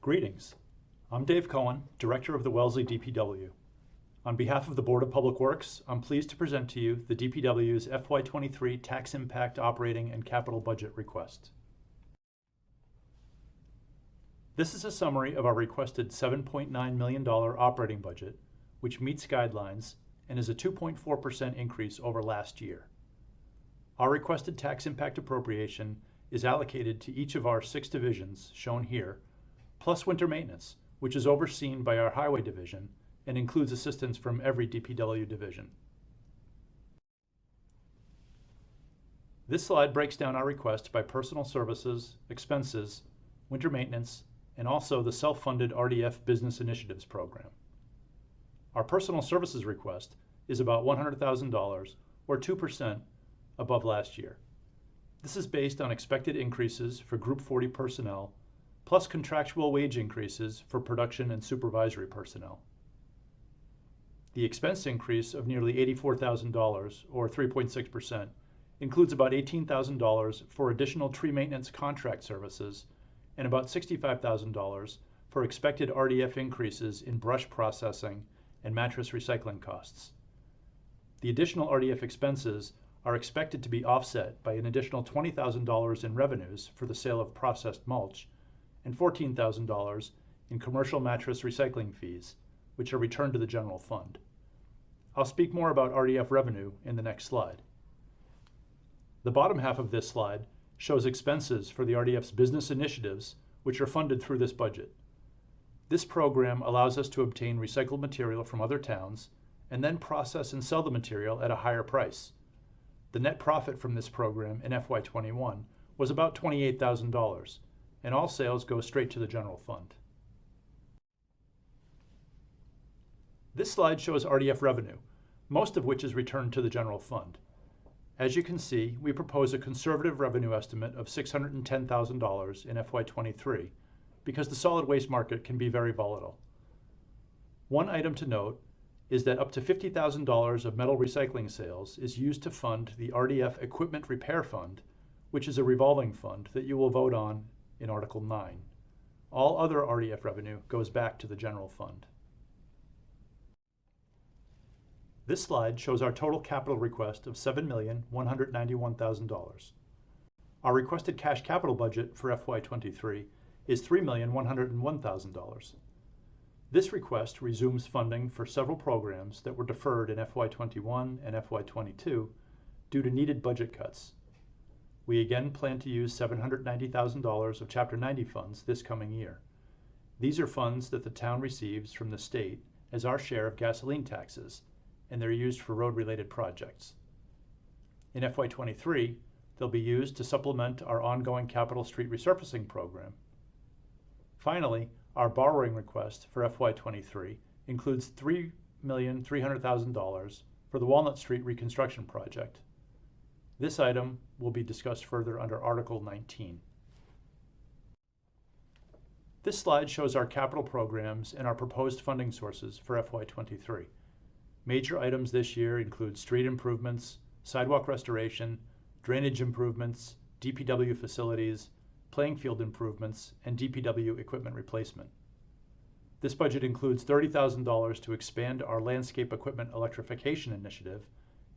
Greetings. I'm Dave Cohen, Director of the Wellesley DPW. On behalf of the Board of Public Works, I'm pleased to present to you the DPW's FY23 Tax Impact Operating and Capital Budget request. This is a summary of our requested $7.9 million operating budget, which meets guidelines and is a 2.4% increase over last year. Our requested tax impact appropriation is allocated to each of our 6 divisions, shown here, plus winter maintenance, which is overseen by our Highway Division and includes assistance from every DPW division. This slide breaks down our request by personal services, expenses, winter maintenance, and also the self-funded RDF Business Initiatives program. Our personal services request is about $100,000, or 2% above last year. This is based on expected increases for Group 40 personnel, plus contractual wage increases for production and supervisory personnel. The expense increase of nearly $84,000, or 3.6%, includes about $18,000 for additional tree maintenance contract services and about $65,000 for expected RDF increases in brush processing and mattress recycling costs. The additional RDF expenses are expected to be offset by an additional $20,000 in revenues for the sale of processed mulch and $14,000 in commercial mattress recycling fees, which are returned to the general fund. I'll speak more about RDF revenue in the next slide. The bottom half of this slide shows expenses for the RDF's business initiatives, which are funded through this budget. This program allows us to obtain recycled material from other towns and then process and sell the material at a higher price. The net profit from this program in FY21 was about $28,000, and all sales go straight to the general fund. This slide shows RDF revenue, most of which is returned to the general fund. As you can see, we propose a conservative revenue estimate of $610,000 in FY23 because the solid waste market can be very volatile. One item to note is that up to $50,000 of metal recycling sales is used to fund the RDF Equipment Repair Fund, which is a revolving fund that you will vote on in Article 9. All other RDF revenue goes back to the general fund. This slide shows our total capital request of $7,191,000. Our requested cash capital budget for FY23 is $3,101,000. This request resumes funding for several programs that were deferred in FY21 and FY22 due to needed budget cuts. We again plan to use $790,000 of Chapter 90 funds this coming year. These are funds that the town receives from the state as our share of gasoline taxes, and they're used for road-related projects. In FY23, they'll be used to supplement our ongoing Capitol Street resurfacing program. Finally, our borrowing request for FY23 includes $3,300,000 for the Walnut Street reconstruction project. This item will be discussed further under Article 19. This slide shows our capital programs and our proposed funding sources for FY23. Major items this year include street improvements, sidewalk restoration, drainage improvements, DPW facilities, playing field improvements, and DPW equipment replacement. This budget includes $30,000 to expand our landscape equipment electrification initiative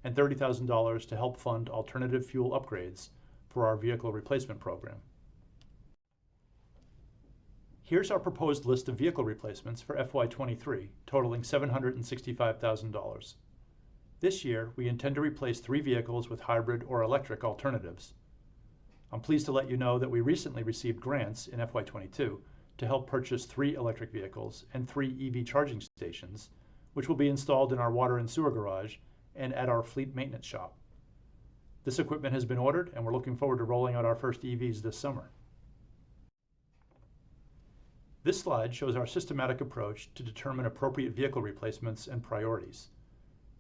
and $30,000 to help fund alternative fuel upgrades for our vehicle replacement program. Here's our proposed list of vehicle replacements for FY23, totaling $765,000. This year, we intend to replace 3 vehicles with hybrid or electric alternatives. I'm pleased to let you know that we recently received grants in FY22 to help purchase 3 electric vehicles and 3 EV charging stations, which will be installed in our water and sewer garage and at our fleet maintenance shop. This equipment has been ordered, and we're looking forward to rolling out our first EVs this summer. This slide shows our systematic approach to determine appropriate vehicle replacements and priorities.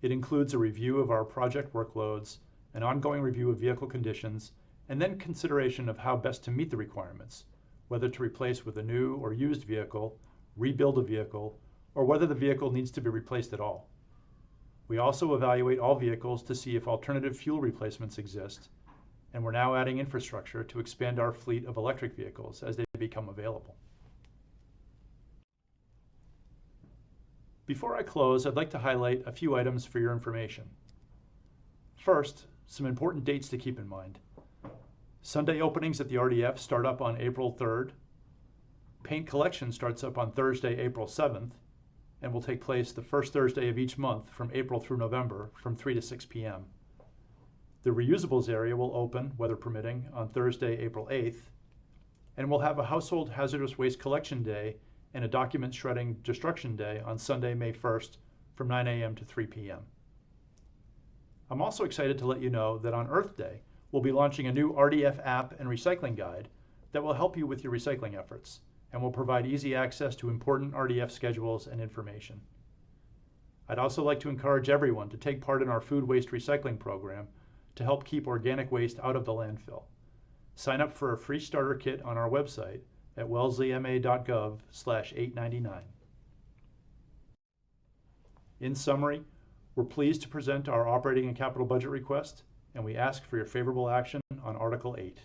It includes a review of our project workloads, an ongoing review of vehicle conditions, and then consideration of how best to meet the requirements, whether to replace with a new or used vehicle, rebuild a vehicle, or whether the vehicle needs to be replaced at all. We also evaluate all vehicles to see if alternative fuel replacements exist, and we're now adding infrastructure to expand our fleet of electric vehicles as they become available. Before I close, I'd like to highlight a few items for your information. First, some important dates to keep in mind. Sunday openings at the RDF start up on April 3rd. Paint collection starts up on Thursday, April 7th, and will take place the first Thursday of each month from April through November from 3 to 6 p.m. The reusables area will open, weather permitting, on Thursday, April 8th, and we'll have a household hazardous waste collection day and a document shredding destruction day on Sunday, May 1st from 9 a.m. to 3 p.m. I'm also excited to let you know that on Earth Day, we'll be launching a new RDF app and recycling guide that will help you with your recycling efforts and will provide easy access to important RDF schedules and information. I'd also like to encourage everyone to take part in our food waste recycling program to help keep organic waste out of the landfill. Sign up for a free starter kit on our website at wellesleyma.gov/899. In summary, we're pleased to present our operating and capital budget request, and we ask for your favorable action on Article 8.